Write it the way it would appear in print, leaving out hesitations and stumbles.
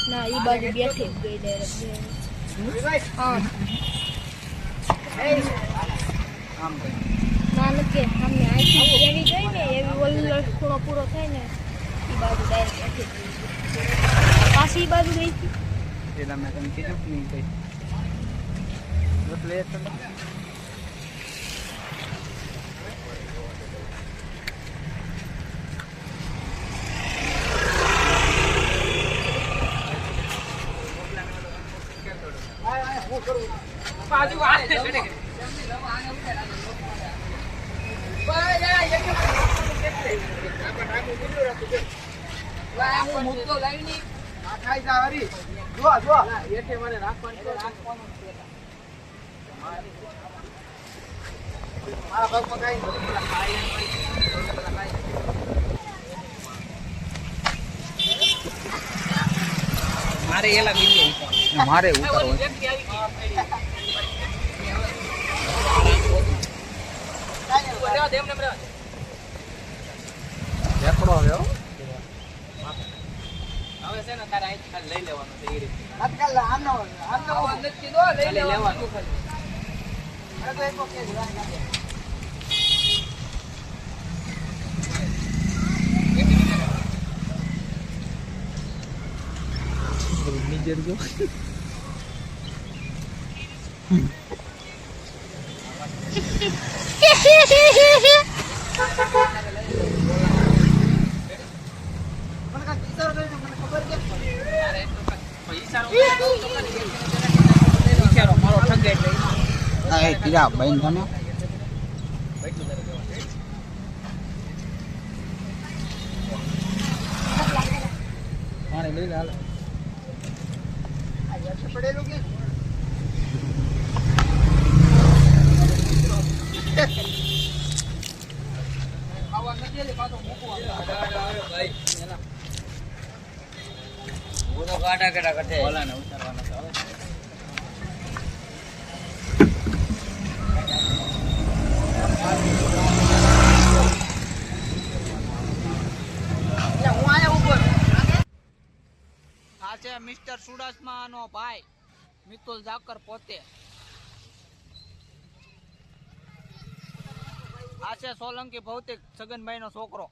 ના ઈ બાજુ બેઠી ગઈ ડાયરેક્ટ હા ના નથી અમને આઈથી જેવી ગઈ ને એવી ઓલો ખૂણો પૂરો થાય ને ઈ બાજુ ડાયરેક્ટ બેઠી પાછી ઈ બાજુ ગઈ હતી પેલા મેં તમને કીધું કે નહીં કઈ એટલે તમે બાજુ આ ચડે હું મુક્તો લાવીની આ ખાઈ જા હરી જો જો એઠે મને રાખવાનું મારા પગ પકાઈ મારે એલા બીજી મારે ઉતારવો દેખડો આવ્યો હવે છે ને તારે અહીં ખાલી લઈ લેવાનું છે એ રીતે આજકાલ આનો અંદર કીધો લઈ લેવાનું અરે તો એક વખત નીચે જો કિરા બેન થને પાણી લઈ લે હાલ પડેલું કે ખાવા નથી એટલે પાછો મૂકવા ભાઈ એના ઓનો કાઢા કાઢા કઠે ઓલાને ઉતારવાનો છે હવે આ છે મિસ્ટર સુડાસમાનો ભાઈ મિતુલ જાકર પોતે આ છે સોલંકી ભૌતિક છગનભાઈ નો છોકરો